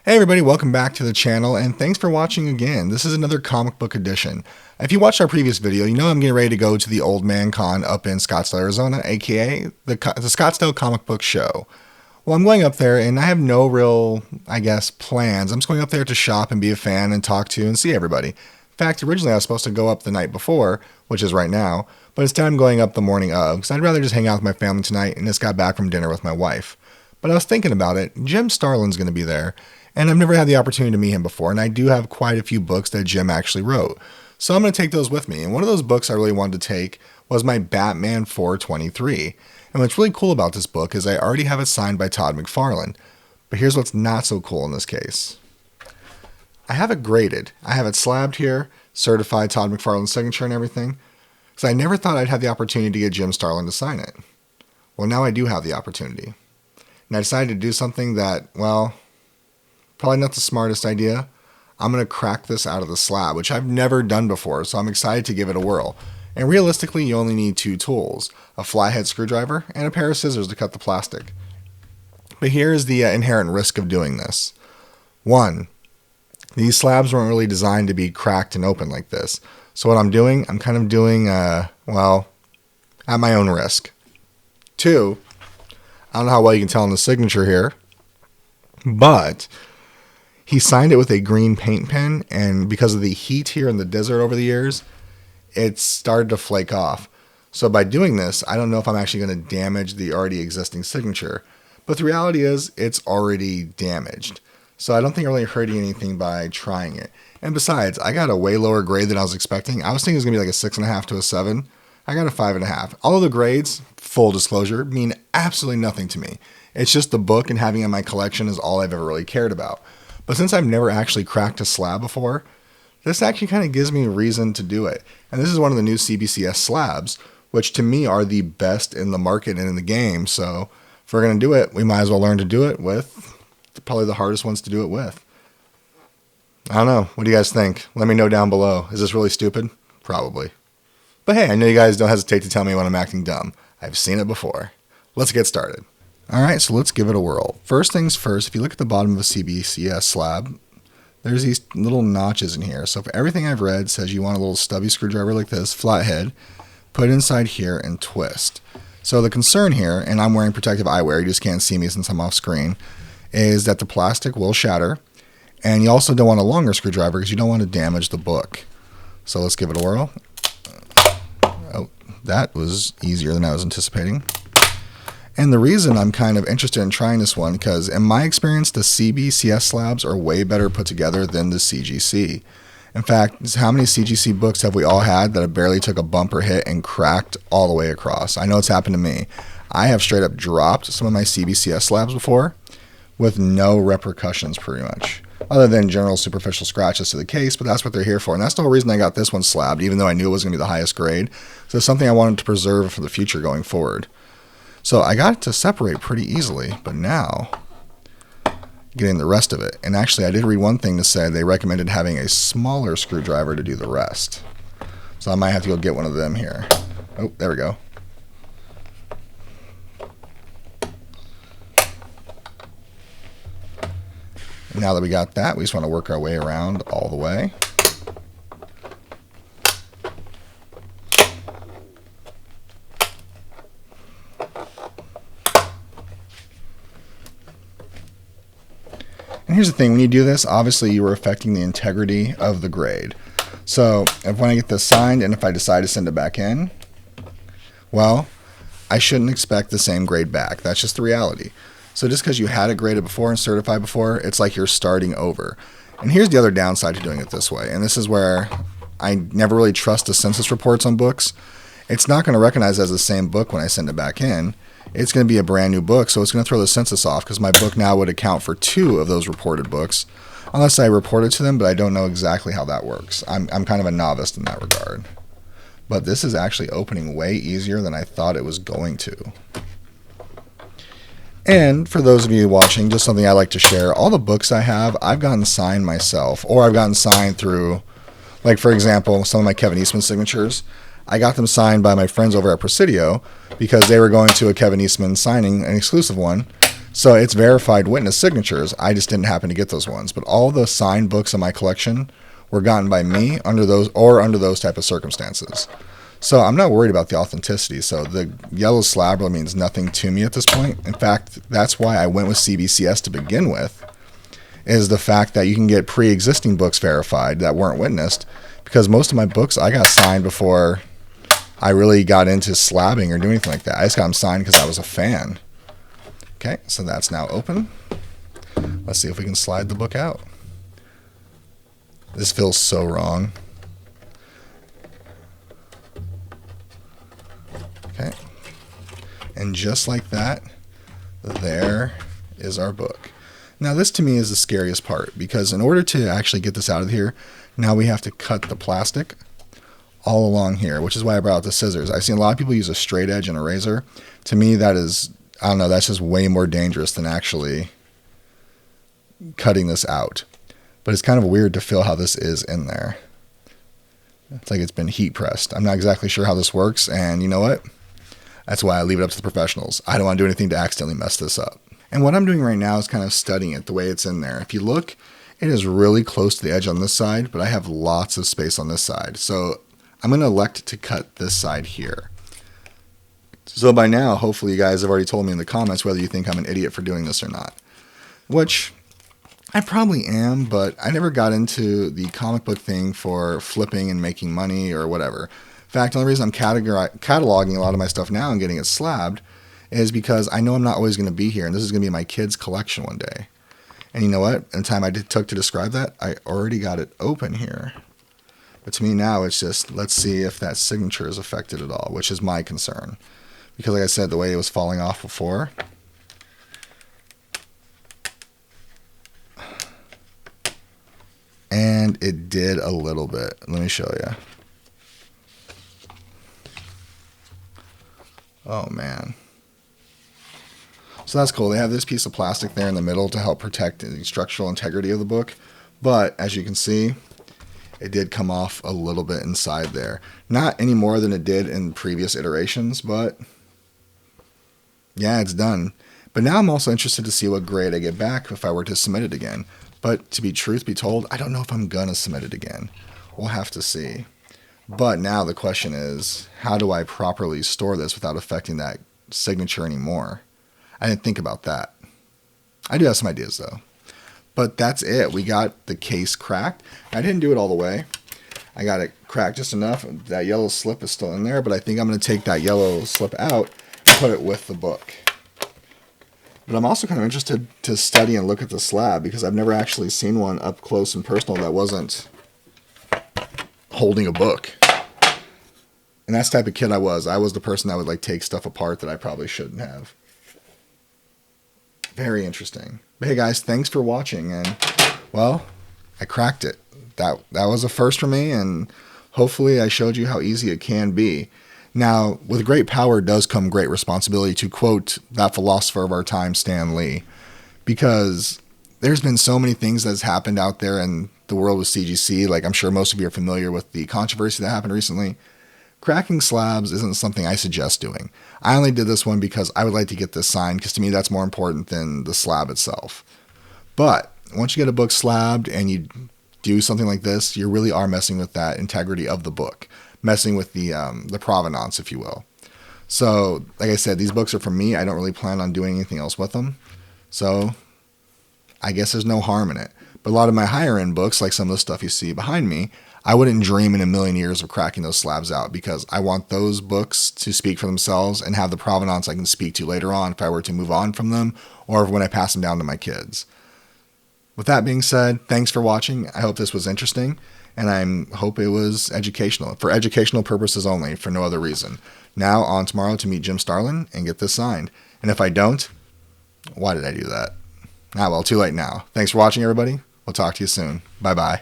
Hey everybody, welcome back to the channel and thanks for watching again. This is another comic book edition. If you watched our previous video, you know I'm getting ready to go to the Old Man Con up in Scottsdale, Arizona, aka the Scottsdale Comic Book Show. Well, I'm going up there and I have no real, plans. I'm just going up there to shop and be a fan and talk to and see everybody. In fact, originally I was supposed to go up the night before, which is right now, but instead I'm going up the morning of, because I'd rather just hang out with my family tonight and just got back from dinner with my wife. But I was thinking about it, Jim Starlin's going to be there. And I've never had the opportunity to meet him before, and I do have quite a few books that Jim actually wrote. So I'm going to take those with me. And one of those books I really wanted to take was my Batman 423. And what's really cool about this book is I already have it signed by Todd McFarlane. But here's what's not so cool in this case. I have it graded. I have it slabbed here, certified Todd McFarlane's signature and everything. Because I never thought I'd have the opportunity to get Jim Starlin to sign it. Well, now I do have the opportunity. And I decided to do something that, well, probably not the smartest idea. I'm going to crack this out of the slab, which I've never done before, so I'm excited to give it a whirl. And realistically, you only need two tools, a flathead screwdriver and a pair of scissors to cut the plastic. But here is the inherent risk of doing this. One, these slabs weren't really designed to be cracked and open like this. So what I'm doing, I'm kind of doing, at my own risk. Two, I don't know how well you can tell in the signature here, but he signed it with a green paint pen, and because of the heat here in the desert over the years, it started to flake off. So by doing this, I don't know if I'm actually going to damage the already existing signature. But the reality is, it's already damaged. So I don't think I'm really hurting anything by trying it. And besides, I got a way lower grade than I was expecting. I was thinking it was going to be like a 6.5 to a 7. I got a 5.5. All of the grades, full disclosure, mean absolutely nothing to me. It's just the book and having it in my collection is all I've ever really cared about. But since I've never actually cracked a slab before, this actually kind of gives me a reason to do it. And this is one of the new CBCS slabs, which to me are the best in the market and in the game. So if we're going to do it, we might as well learn to do it with probably the hardest ones to do it with. I don't know. What do you guys think? Let me know down below. Is this really stupid? Probably. But hey, I know you guys don't hesitate to tell me when I'm acting dumb. I've seen it before. Let's get started. Alright, so let's give it a whirl. First things first, if you look at the bottom of a CBCS slab, there's these little notches in here. So for everything I've read says you want a little stubby screwdriver like this, flathead, put it inside here and twist. So the concern here, and I'm wearing protective eyewear, you just can't see me since I'm off screen, is that the plastic will shatter. And you also don't want a longer screwdriver because you don't want to damage the book. So let's give it a whirl. Oh, that was easier than I was anticipating. And the reason I'm kind of interested in trying this one, because in my experience, the CBCS slabs are way better put together than the CGC. In fact, how many CGC books have we all had that barely took a bumper hit and cracked all the way across? I know it's happened to me. I have straight up dropped some of my CBCS slabs before with no repercussions pretty much, other than general superficial scratches to the case, but that's what they're here for. And that's the whole reason I got this one slabbed, even though I knew it was going to be the highest grade. So it's something I wanted to preserve for the future going forward. So I got it to separate pretty easily, but now getting the rest of it. And actually I did read one thing to say they recommended having a smaller screwdriver to do the rest. So I might have to go get one of them here. Oh, there we go. Now that we got that, we just want to work our way around all the way. And here's the thing, when you do this, obviously you are affecting the integrity of the grade. So if when I get this signed and if I decide to send it back in, well, I shouldn't expect the same grade back. That's just the reality. So just because you had it graded before and certified before, it's like you're starting over. And here's the other downside to doing it this way. And this is where I never really trust the census reports on books. It's not going to recognize as the same book when I send it back in. It's going to be a brand new book, so it's going to throw the census off because my book now would account for 2 of those reported books, unless I report it to them, but I don't know exactly how that works. I'm kind of a novice in that regard. But this is actually opening way easier than I thought it was going to. And for those of you watching, just something I like to share, all the books I have, I've gotten signed myself, or I've gotten signed through, like for example, some of my Kevin Eastman signatures. I got them signed by my friends over at Presidio because they were going to a Kevin Eastman signing, an exclusive one. So it's verified witness signatures. I just didn't happen to get those ones. But all the signed books in my collection were gotten by me under those type of circumstances. So I'm not worried about the authenticity. So the yellow slab really means nothing to me at this point. In fact, that's why I went with CBCS to begin with, is the fact that you can get pre-existing books verified that weren't witnessed, because most of my books I got signed before I really got into slabbing or doing anything like that. I just got them signed because I was a fan. Okay, so that's now open. Let's see if we can slide the book out. This feels so wrong. Okay. And just like that, there is our book. Now this to me is the scariest part, because in order to actually get this out of here, now we have to cut the plastic all along here, which is why I brought out the scissors. I've seen a lot of people use a straight edge and a razor. To me, that is, I don't know, that's just way more dangerous than actually cutting this out. But it's kind of weird to feel how this is in there. It's like it's been heat pressed. I'm not exactly sure how this works, and you know what? That's why I leave it up to the professionals. I don't want to do anything to accidentally mess this up. And what I'm doing right now is kind of studying it the way it's in there. If you look, it is really close to the edge on this side, but I have lots of space on this side. So I'm going to elect to cut this side here. So by now, hopefully you guys have already told me in the comments whether you think I'm an idiot for doing this or not. Which I probably am, but I never got into the comic book thing for flipping and making money or whatever. In fact, the only reason I'm cataloging a lot of my stuff now and getting it slabbed is because I know I'm not always going to be here, and this is going to be my kid's collection one day. And you know what? In the time I took to describe that, I already got it open here. But to me now, it's just, let's see if that signature is affected at all, which is my concern. Because like I said, the way it was falling off before, and it did a little bit. Let me show you. Oh man. So that's cool. They have this piece of plastic there in the middle to help protect the structural integrity of the book. But as you can see, it did come off a little bit inside there. Not any more than it did in previous iterations, but yeah, it's done. But now I'm also interested to see what grade I get back if I were to submit it again. But to be truth be told, I don't know if I'm going to submit it again. We'll have to see. But now the question is, how do I properly store this without affecting that signature anymore? I didn't think about that. I do have some ideas though. But that's it. We got the case cracked. I didn't do it all the way. I got it cracked just enough. That yellow slip is still in there, but I think I'm going to take that yellow slip out and put it with the book. But I'm also kind of interested to study and look at the slab, because I've never actually seen one up close and personal that wasn't holding a book. And that's the type of kid I was. I was the person that would like take stuff apart that I probably shouldn't have. Very interesting. But hey guys, thanks for watching, and well, I cracked it. That was a first for me, and hopefully I showed you how easy it can be. Now, with great power does come great responsibility, to quote that philosopher of our time, Stan Lee, because there's been so many things that's happened out there in the world with CGC. Like I'm sure most of you are familiar with the controversy that happened recently. Cracking slabs isn't something I suggest doing. I only did this one because I would like to get this signed, because to me that's more important than the slab itself. But once you get a book slabbed and you do something like this, you really are messing with that integrity of the book, messing with the provenance, if you will. So, like I said, these books are for me. I don't really plan on doing anything else with them. So, I guess there's no harm in it. But a lot of my higher end books, like some of the stuff you see behind me, I wouldn't dream in a million years of cracking those slabs out, because I want those books to speak for themselves and have the provenance I can speak to later on if I were to move on from them, or when I pass them down to my kids. With that being said, thanks for watching. I hope this was interesting, and I hope it was educational, for educational purposes only, for no other reason. Now on tomorrow to meet Jim Starlin and get this signed. And if I don't, why did I do that? Ah, well, too late now. Thanks for watching, everybody. We'll talk to you soon. Bye-bye.